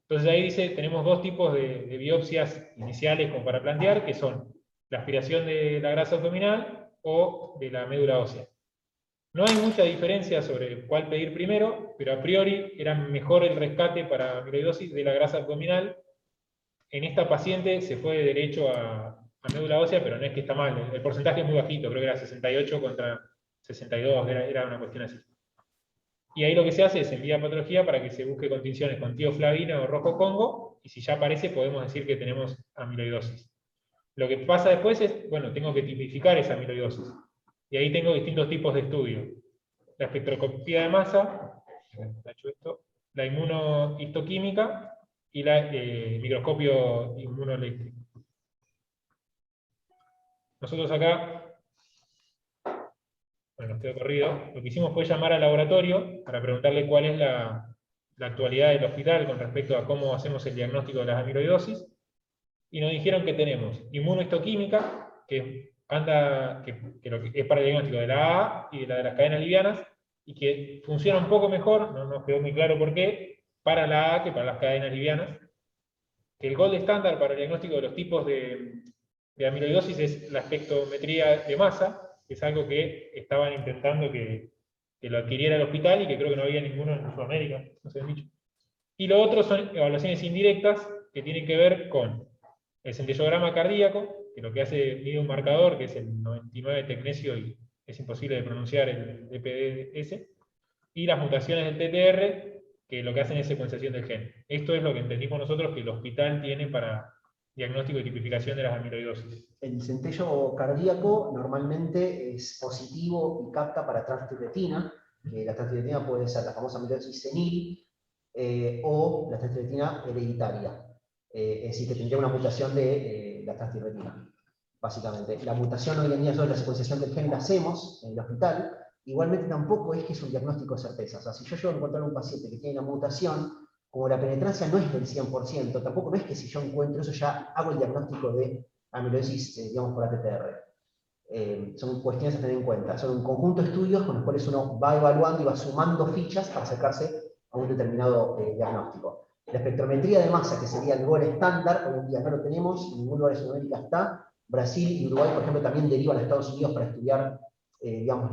Entonces ahí dice, tenemos dos tipos de biopsias iniciales como para plantear, que son la aspiración de la grasa abdominal o de la médula ósea. No hay mucha diferencia sobre cuál pedir primero, pero a priori era mejor el rescate para amiloidosis de la grasa abdominal. En esta paciente se fue de derecho a médula ósea, pero no es que está mal. El porcentaje es muy bajito, creo que era 68 contra 62, era una cuestión así. Y ahí lo que se hace es enviar patología para que se busque con tinciones con tioflavina o rojo congo, y si ya aparece podemos decir que tenemos amiloidosis. Lo que pasa después es, bueno, tengo que tipificar esa amiloidosis. Y ahí tengo distintos tipos de estudios. La espectroscopía de masa, la inmunohistoquímica y el microscopio inmunoeléctrico. Nosotros acá, bueno, nos quedó corrido, lo que hicimos fue llamar al laboratorio para preguntarle cuál es la actualidad del hospital con respecto a cómo hacemos el diagnóstico de las amiloidosis, y nos dijeron que tenemos inmunohistoquímica, que es para el diagnóstico de la A y de las cadenas livianas, y que funciona un poco mejor, no nos quedó muy claro por qué, para la A que para las cadenas livianas. Que el gold estándar para el diagnóstico de los tipos de amiloidosis es la espectrometría de masa, que es algo que estaban intentando que lo adquiriera el hospital y que creo que no había ninguno en Sudamérica, no se han dicho. Y lo otro son evaluaciones indirectas que tienen que ver con el centellograma cardíaco, que lo que hace mide un marcador, que es el 99 tecnesio, y es imposible de pronunciar el EPDS, y las mutaciones del TTR, que lo que hacen es secuenciación del gen. Esto es lo que entendimos nosotros que el hospital tiene para diagnóstico y tipificación de las amiloidosis. El centello cardíaco normalmente es positivo y capta para transtibretina, que la transtibretina puede ser la famosa amiloidosis senil o la transtibretina hereditaria. Es decir, que tendría una mutación de la transtibretina, básicamente. La mutación hoy en día, nosotros la secuenciación del gen la hacemos en el hospital. Igualmente tampoco es que es un diagnóstico de certeza. O sea, si yo llego a encontrar un paciente que tiene una mutación, como la penetrancia no es del 100%, tampoco no es que si yo encuentro eso ya hago el diagnóstico de amiloidosis, digamos, por ATTR. Son cuestiones a tener en cuenta. Son un conjunto de estudios con los cuales uno va evaluando y va sumando fichas para acercarse a un determinado diagnóstico. La espectrometría de masa, que sería el gol estándar, hoy en día no lo tenemos, en ningún lugar de Sudamérica está. Brasil y Uruguay, por ejemplo, también derivan a Estados Unidos para estudiar digamos,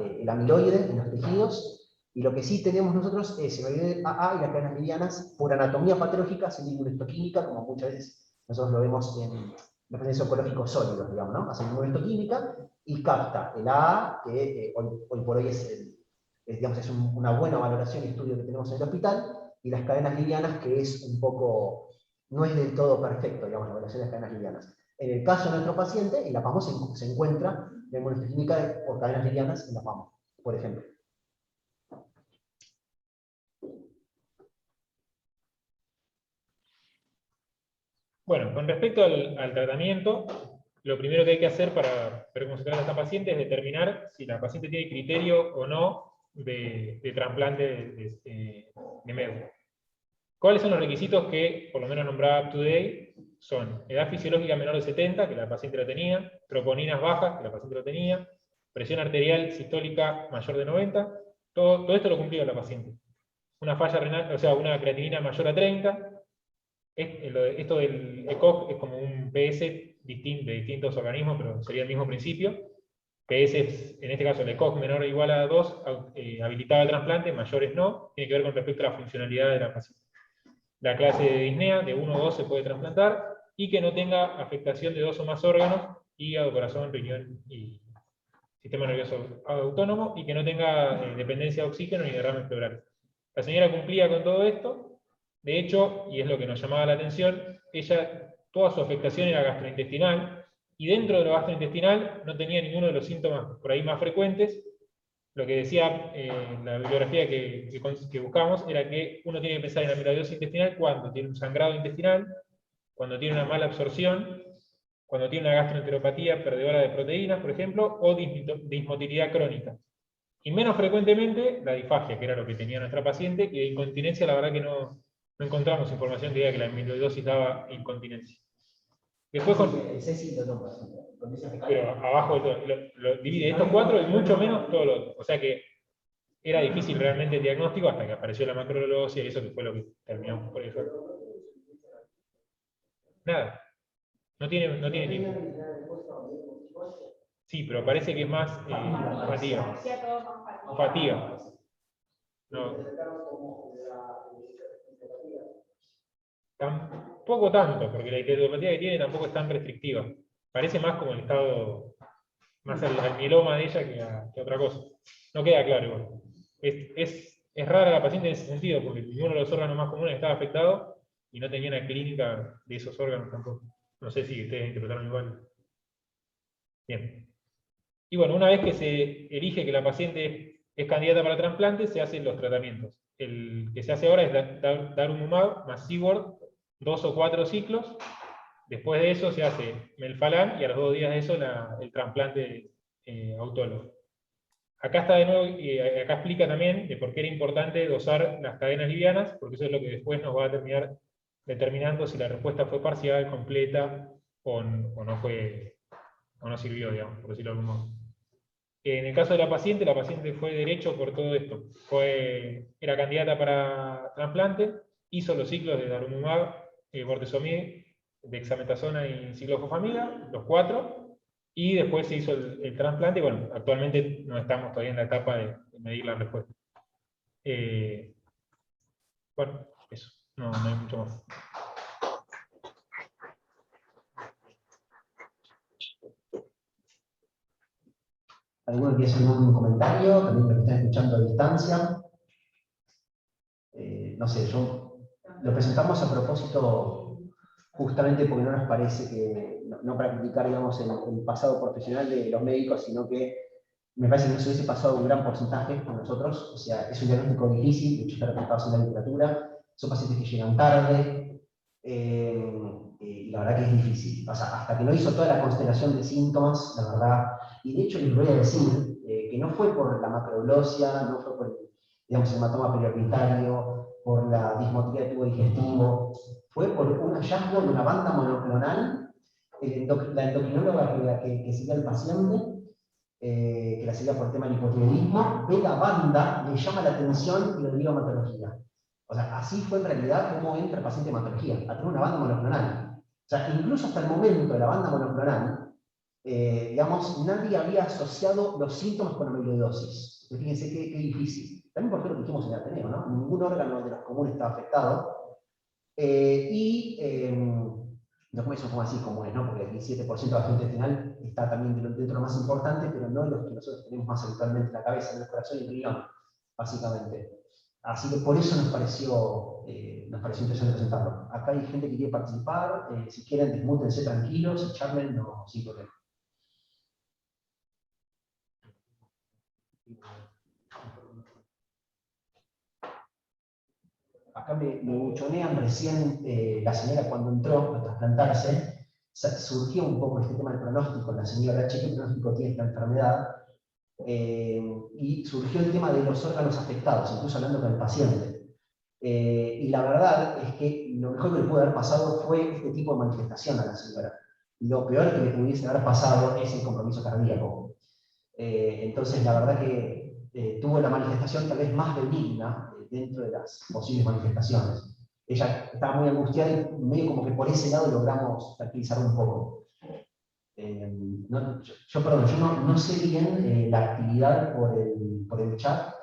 el amiloide en los tejidos. Y lo que sí tenemos nosotros es el amiloide AA y las cadenas livianas por anatomía patológica, sin inmunohistoquímica, como muchas veces nosotros lo vemos en los pacientes oncológicos sólidos, digamos, ¿no? Hacen inmunohistoquímica y capta el AA, que hoy por hoy digamos, es una buena valoración y estudio que tenemos en el hospital, y las cadenas livianas, que es un poco, no es del todo perfecto, digamos, la evaluación de las cadenas livianas. En el caso de nuestro paciente, en la PAMO se encuentra la inmunohistoquímica por cadenas livianas en la PAMO, por ejemplo. Bueno, con respecto al tratamiento, lo primero que hay que hacer para ver cómo se trata a esta paciente es determinar si la paciente tiene criterio o no de trasplante de médula. ¿Cuáles son los requisitos que, por lo menos nombraba UpToDate? Son edad fisiológica menor de 70, que la paciente lo tenía, troponinas bajas, que la paciente lo tenía, presión arterial sistólica mayor de 90, todo esto lo cumplía la paciente. Una falla renal, o sea, una creatinina mayor a 30. Esto del ECOG es como un PS de distintos organismos, pero sería el mismo principio. PS es, en este caso, el ECOG menor o igual a 2, habilitaba el trasplante, mayores no, tiene que ver con respecto a la funcionalidad de la paciente. La clase de disnea, de 1 o 2 se puede trasplantar, y que no tenga afectación de 2 o más órganos, hígado, corazón, riñón y sistema nervioso autónomo, y que no tenga dependencia de oxígeno ni derrames pleurales. La señora cumplía con todo esto. De hecho, y es lo que nos llamaba la atención, toda su afectación era gastrointestinal, y dentro de lo gastrointestinal no tenía ninguno de los síntomas por ahí más frecuentes. Lo que decía la bibliografía que buscamos era que uno tiene que pensar en la amiloidosis intestinal cuando tiene un sangrado intestinal, cuando tiene una mala absorción, cuando tiene una gastroenteropatía perdedora de proteínas, por ejemplo, o dismotilidad crónica. Y menos frecuentemente la disfagia, que era lo que tenía nuestra paciente, y de incontinencia la verdad que no encontramos información que diga que la amiloidosis daba incontinencia. Después con, El Ceci lo tomo, con esa pero abajo lo divide estos 4 y mucho menos todo lo otro. O sea que era difícil realmente el diagnóstico hasta que apareció la macrolosia y eso que fue lo que terminó por eso. Nada. No tiene tiempo. Sí, pero parece que es más fatiga. Parecía todo más Fatiga. No. Tampoco tanto, porque la icteriopatía que tiene tampoco es tan restrictiva. Parece más como el estado, más al mieloma de ella que a otra cosa. No queda claro igual. Es rara la paciente en ese sentido, porque ninguno de los órganos más comunes estaba afectado y no tenía una clínica de esos órganos tampoco. No sé si ustedes interpretaron igual. Bien. Y bueno, una vez que se elige que la paciente es candidata para trasplante, se hacen los tratamientos. El que se hace ahora es darumumab más Sigurd, 2 o 4 ciclos. Después de eso se hace melfalán y a los 2 días de eso el trasplante autólogo. Acá está de nuevo, acá explica también de por qué era importante dosar las cadenas livianas, porque eso es lo que después nos va a terminar determinando si la respuesta fue parcial, completa, o no sirvió, digamos, por decirlo de algún modo. En el caso de la paciente fue derecho por todo esto. Era candidata para trasplante, hizo los ciclos de darumumab, bortezomib, dexametasona y ciclofosfamida, los 4, y después se hizo el trasplante, y bueno, actualmente no estamos todavía en la etapa de medir la respuesta. Bueno, eso, no hay mucho más. ¿Alguno quiere hacer un comentario? También los que están escuchando a distancia. No sé, lo presentamos a propósito justamente porque no nos parece que, no para criticar, digamos, el pasado profesional de los médicos, sino que me parece que nos hubiese pasado un gran porcentaje con nosotros. O sea, es un diagnóstico difícil, de hecho está reportado en la literatura, son pacientes que llegan tarde, y la verdad que es difícil. O sea, hasta que no hizo toda la constelación de síntomas, la verdad, y de hecho les voy a decir que no fue por la macroglosia, no fue por, digamos, el hematoma periorbitario, por la dismotilidad de tubo digestivo, fue por un hallazgo de una banda monoclonal. La endocrinóloga que seguía al paciente, que la seguía por tema del hipotiroidismo, ve la banda, le llama la atención y lo deriva a hematología. O sea, así fue en realidad cómo entra el paciente en hematología, a través de una banda monoclonal. O sea, incluso hasta el momento de la banda monoclonal, digamos, nadie había asociado los síntomas con amiloidosis. Entonces, fíjense qué difícil. También por qué lo dijimos en el Ateneo, ¿no? Ningún órgano de los comunes estaba afectado. Los comunes son como así comunes, ¿no? Porque el 7% de la gente intestinal está también dentro de lo más importante, pero no los que nosotros tenemos más habitualmente en la cabeza, en el corazón y el riñón, básicamente. Así que por eso nos pareció interesante presentarlo. Acá hay gente que quiere participar, si quieren desmútense tranquilos, charlen, no, sin problema. Acá me buchonean recién la señora cuando entró a trasplantarse, surgió un poco este tema del pronóstico, la señora H, ¿qué pronóstico tiene esta enfermedad? Y surgió el tema de los órganos afectados, incluso hablando con el paciente. Y la verdad es que lo mejor que le pudo haber pasado fue este tipo de manifestación a la señora. Lo peor que le pudiese haber pasado es el compromiso cardíaco. Entonces, la verdad que tuvo la manifestación tal vez más benigna dentro de las posibles manifestaciones. Ella estaba muy angustiada y medio como que por ese lado logramos tranquilizar un poco. Perdón, yo no sé bien la actividad por el chat,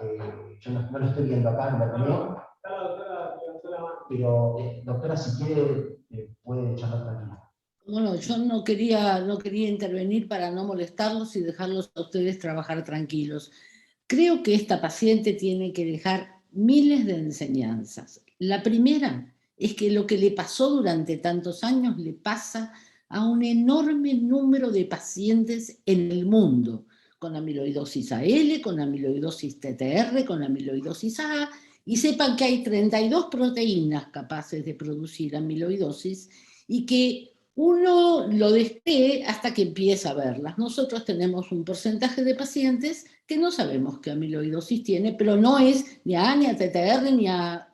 yo no lo estoy viendo acá en la Ateneo. Está la doctora levantó la mano. Pero, doctora, si quiere, puede charlar tranquila. Bueno, yo no quería intervenir para no molestarlos y dejarlos a ustedes trabajar tranquilos. Creo que esta paciente tiene que dejar miles de enseñanzas. La primera es que lo que le pasó durante tantos años le pasa a un enorme número de pacientes en el mundo, con amiloidosis AL, con amiloidosis TTR, con amiloidosis A, y sepan que hay 32 proteínas capaces de producir amiloidosis y que uno lo descree hasta que empieza a verlas. Nosotros tenemos un porcentaje de pacientes que no sabemos qué amiloidosis tiene, pero no es ni a A, ni a TTR, ni a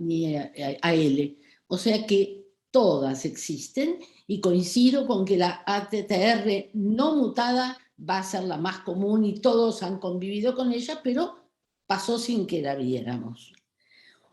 AL. O sea que todas existen Y coincido con que la ATTR no mutada va a ser la más común y todos han convivido con ella, pero pasó sin que la viéramos.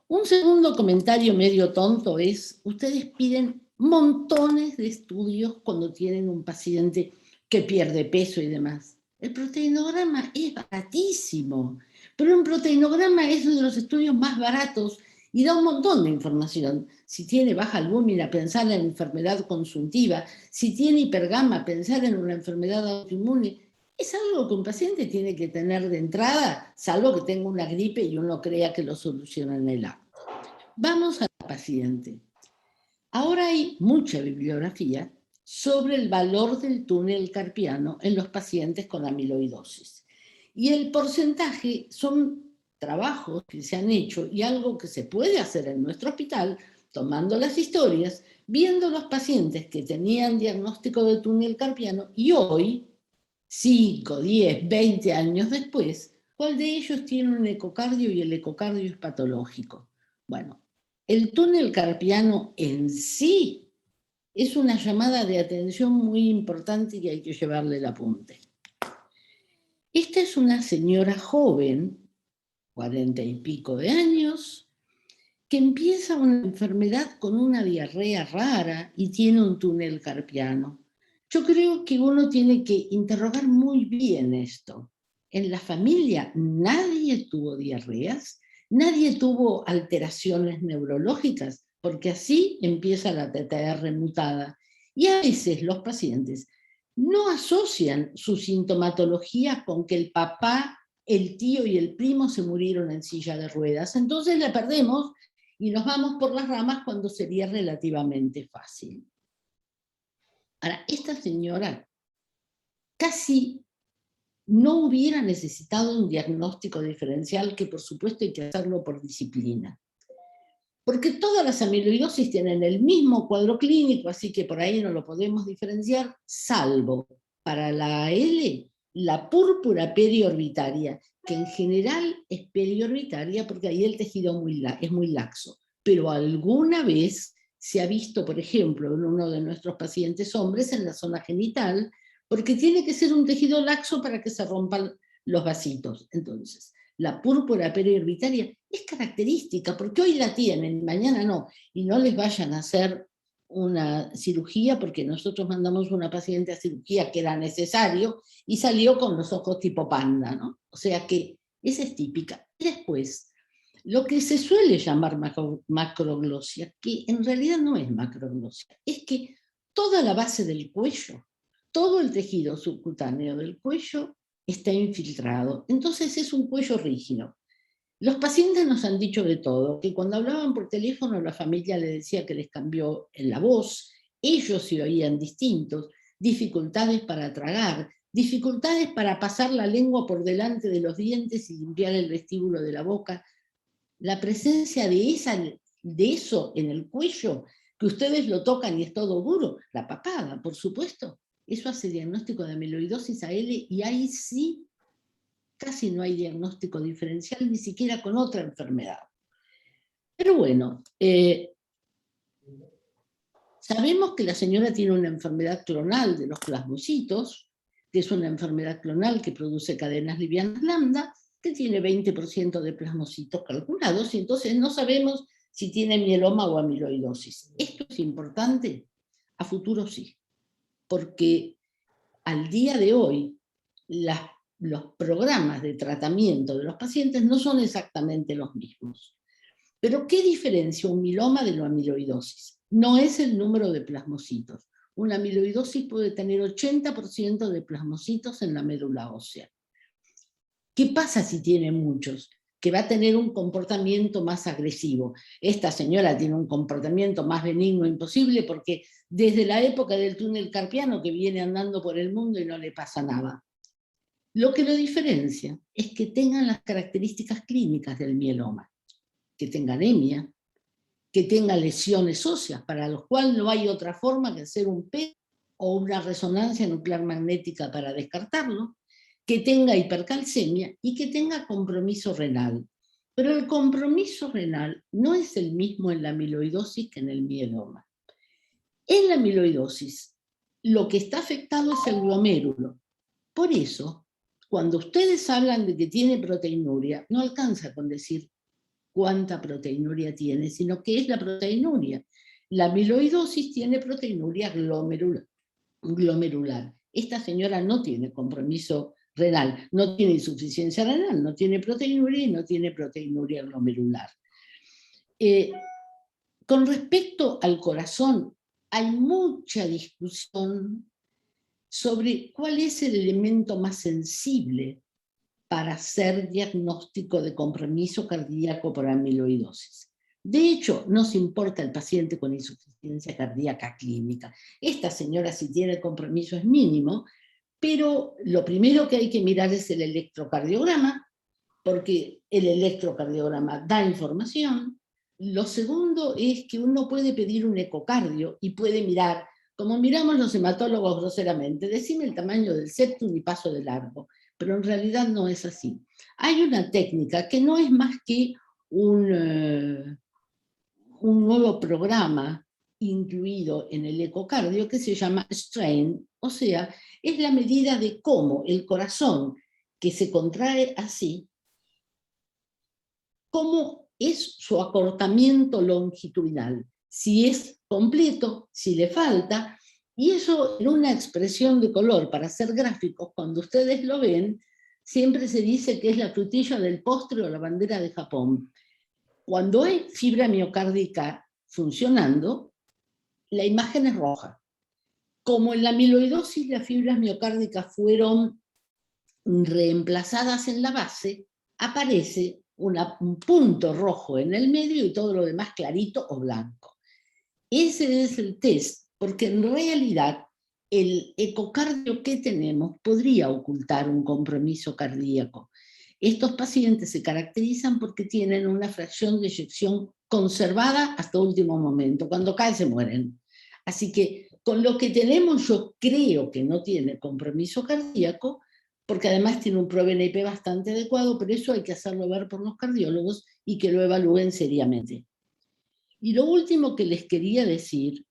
Un segundo comentario medio tonto es, ustedes piden montones de estudios cuando tienen un paciente que pierde peso y demás. El proteinograma es baratísimo, pero un proteinograma es uno de los estudios más baratos y da un montón de información. Si tiene baja albúmina, pensar en enfermedad consultiva. Si tiene hipergama, pensar en una enfermedad autoinmune. Es algo que un paciente tiene que tener de entrada, salvo que tenga una gripe y uno crea que lo soluciona en el acto. Vamos al paciente. Ahora hay mucha bibliografía sobre el valor del túnel carpiano en los pacientes con amiloidosis. Y el porcentaje son trabajos que se han hecho y algo que se puede hacer en nuestro hospital, tomando las historias, viendo los pacientes que tenían diagnóstico de túnel carpiano y hoy, 5, 10, 20 años después, ¿cuál de ellos tiene un ecocardio y el ecocardio es patológico? Bueno, el túnel carpiano en sí es una llamada de atención muy importante y hay que llevarle el apunte. Esta es una señora joven, 40 y pico de años, que empieza una enfermedad con una diarrea rara y tiene un túnel carpiano. Yo creo que uno tiene que interrogar muy bien esto. En la familia nadie tuvo diarreas, nadie tuvo alteraciones neurológicas, porque así empieza la TTR mutada. Y a veces los pacientes no asocian su sintomatología con que el papá, el tío y el primo se murieron en silla de ruedas. Entonces la perdemos y nos vamos por las ramas cuando sería relativamente fácil. Ahora, esta señora casi no hubiera necesitado un diagnóstico diferencial, que por supuesto hay que hacerlo por disciplina. Porque todas las amiloidosis tienen el mismo cuadro clínico, así que por ahí no lo podemos diferenciar, salvo para la AL, la púrpura periorbitaria, que en general es periorbitaria porque ahí el tejido es muy laxo. Pero alguna vez se ha visto, por ejemplo, en uno de nuestros pacientes hombres en la zona genital, porque tiene que ser un tejido laxo para que se rompan los vasitos. Entonces, la púrpura periorbitaria es característica, porque hoy la tienen, mañana no, y no les vayan a hacer una cirugía, porque nosotros mandamos una paciente a cirugía que era necesario, y salió con los ojos tipo panda, ¿no? O sea que esa es típica. Después, lo que se suele llamar macroglosia, que en realidad no es macroglosia, es que toda la base del cuello, todo el tejido subcutáneo del cuello está infiltrado. Entonces es un cuello rígido. Los pacientes nos han dicho de todo, que cuando hablaban por teléfono la familia le decía que les cambió en la voz, ellos se oían distintos, dificultades para tragar, dificultades para pasar la lengua por delante de los dientes y limpiar el vestíbulo de la boca. La presencia de eso en el cuello, que ustedes lo tocan y es todo duro, la papada, por supuesto, eso hace diagnóstico de amiloidosis AL y ahí sí casi no hay diagnóstico diferencial, ni siquiera con otra enfermedad. Pero bueno, sabemos que la señora tiene una enfermedad clonal de los plasmocitos, que es una enfermedad clonal que produce cadenas livianas lambda, que tiene 20% de plasmocitos calculados, y entonces no sabemos si tiene mieloma o amiloidosis. ¿Esto es importante? A futuro sí, porque al día de hoy los programas de tratamiento de los pacientes no son exactamente los mismos. Pero ¿qué diferencia un mieloma de la amiloidosis? No es el número de plasmocitos. Una amiloidosis puede tener 80% de plasmocitos en la médula ósea. ¿Qué pasa si tiene muchos? Que va a tener un comportamiento más agresivo. Esta señora tiene un comportamiento más benigno imposible porque desde la época del túnel carpiano que viene andando por el mundo y no le pasa nada. Lo que lo diferencia es que tengan las características clínicas del mieloma, que tenga anemia, que tenga lesiones óseas, para los cuales no hay otra forma que hacer un PET o una resonancia nuclear magnética para descartarlo, que tenga hipercalcemia y que tenga compromiso renal. Pero el compromiso renal no es el mismo en la amiloidosis que en el mieloma. En la amiloidosis, lo que está afectado es el glomérulo. Por eso, cuando ustedes hablan de que tiene proteinuria, no alcanza con decir cuánta proteinuria tiene, sino que es la proteinuria. La amiloidosis tiene proteinuria glomerular. Esta señora no tiene compromiso renal, no tiene insuficiencia renal, no tiene proteinuria y no tiene proteinuria glomerular. Con respecto al corazón, hay mucha discusión sobre cuál es el elemento más sensible para hacer diagnóstico de compromiso cardíaco por amiloidosis. De hecho, nos importa el paciente con insuficiencia cardíaca clínica. Esta señora, si tiene compromiso, es mínimo, pero lo primero que hay que mirar es el electrocardiograma, porque el electrocardiograma da información. Lo segundo es que uno puede pedir un ecocardio y puede mirar, como miramos los hematólogos groseramente, decime el tamaño del septum y paso de largo, pero en realidad no es así. Hay una técnica que no es más que un nuevo programa incluido en el ecocardio que se llama strain, o sea, es la medida de cómo el corazón que se contrae así, cómo es su acortamiento longitudinal, si es completo, si le falta, y eso en una expresión de color para hacer gráficos, cuando ustedes lo ven, siempre se dice que es la frutilla del postre o la bandera de Japón. Cuando hay fibra miocárdica funcionando, la imagen es roja. Como en la amiloidosis las fibras miocárdicas fueron reemplazadas en la base, aparece un punto rojo en el medio y todo lo demás clarito o blanco. Ese es el test, porque en realidad el ecocardio que tenemos podría ocultar un compromiso cardíaco. Estos pacientes se caracterizan porque tienen una fracción de eyección conservada hasta último momento. Cuando caen se mueren. Así que con lo que tenemos yo creo que no tiene compromiso cardíaco, porque además tiene un ProBNP bastante adecuado, pero eso hay que hacerlo ver por los cardiólogos y que lo evalúen seriamente. Y lo último que les quería decir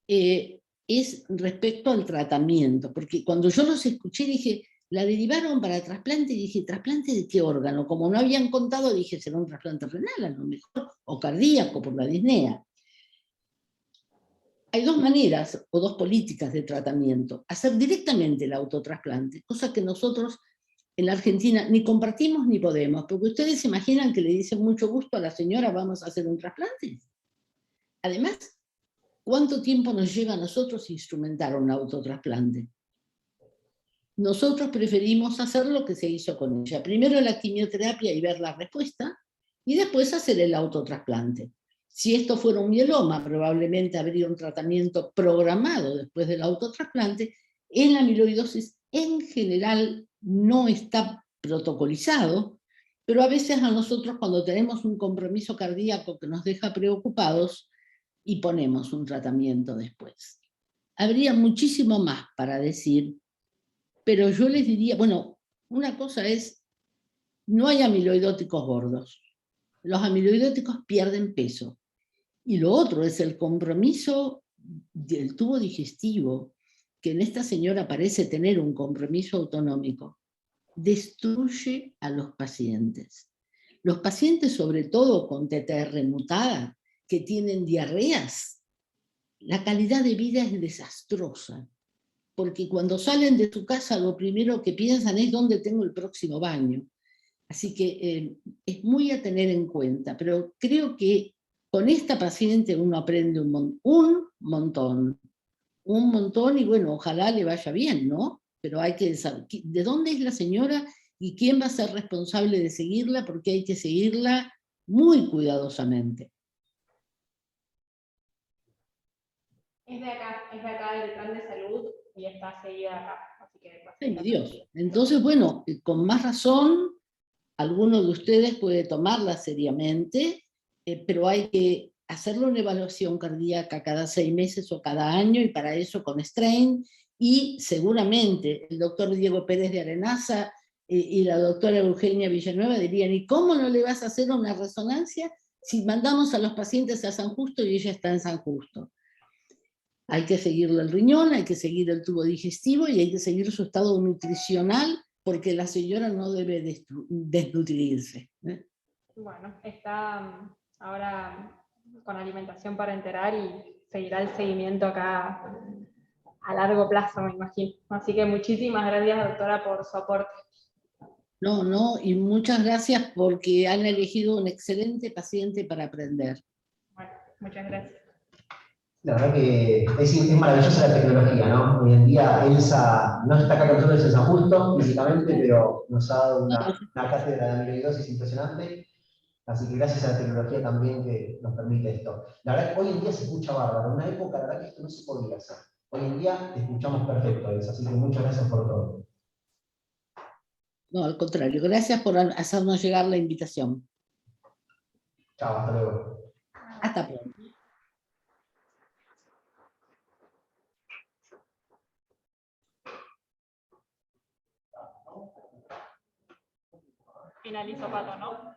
es respecto al tratamiento, porque cuando yo los escuché dije, la derivaron para trasplante, y dije, ¿trasplante de qué órgano? Como no habían contado, dije, será un trasplante renal a lo mejor, o cardíaco por la disnea. Hay dos maneras o dos políticas de tratamiento. Hacer directamente el autotrasplante, cosa que nosotros en la Argentina ni compartimos ni podemos, porque ustedes se imaginan que le dicen mucho gusto a la señora, vamos a hacer un trasplante. Además, ¿cuánto tiempo nos lleva a nosotros instrumentar un autotrasplante? Nosotros preferimos hacer lo que se hizo con ella. Primero la quimioterapia y ver la respuesta, y después hacer el autotrasplante. Si esto fuera un mieloma, probablemente habría un tratamiento programado después del autotrasplante. En la amiloidosis, en general, no está protocolizado, pero a veces a nosotros cuando tenemos un compromiso cardíaco que nos deja preocupados, y ponemos un tratamiento después. Habría muchísimo más para decir, pero yo les diría, bueno, una cosa es, no hay amiloidóticos gordos. Los amiloidóticos pierden peso. Y lo otro es el compromiso del tubo digestivo, que en esta señora parece tener un compromiso autonómico. Destruye a los pacientes. Los pacientes, sobre todo con TTR mutada, que tienen diarreas, la calidad de vida es desastrosa, porque cuando salen de su casa lo primero que piensan es dónde tengo el próximo baño. Así que es muy a tener en cuenta, pero creo que con esta paciente uno aprende un montón, y bueno, ojalá le vaya bien, ¿no? Pero hay que saber de dónde es la señora y quién va a ser responsable de seguirla, porque hay que seguirla muy cuidadosamente. Es de acá del plan de salud y está seguida acá. Así que, ¡Ay, mi Dios! Entonces, bueno, con más razón, alguno de ustedes puede tomarla seriamente, pero hay que hacerle una evaluación cardíaca cada 6 meses o cada año, y para eso con strain, y seguramente el doctor Diego Pérez de Arenaza y la doctora Eugenia Villanueva dirían, ¿y cómo no le vas a hacer una resonancia si mandamos a los pacientes a San Justo y ella está en San Justo? Hay que seguirle el riñón, hay que seguir el tubo digestivo y hay que seguir su estado nutricional porque la señora no debe desnutrirse. Bueno, está ahora con alimentación parenteral y seguirá el seguimiento acá a largo plazo, me imagino. Así que muchísimas gracias, doctora, por su aporte. No, y muchas gracias porque han elegido un excelente paciente para aprender. Bueno, muchas gracias. La verdad que es maravillosa la tecnología, ¿no? Hoy en día Elsa no está acá con nosotros en San Justo físicamente, pero nos ha dado una cátedra de amiloidosis impresionante. Así que gracias a la tecnología también que nos permite esto. La verdad que hoy en día se escucha bárbaro. En una época, la verdad que esto no se podía hacer. Hoy en día te escuchamos perfecto, Elsa, así que muchas gracias por todo. No, al contrario, gracias por hacernos llegar la invitación. Chao, hasta luego. Hasta pronto. Finalizo, Pato, ¿no?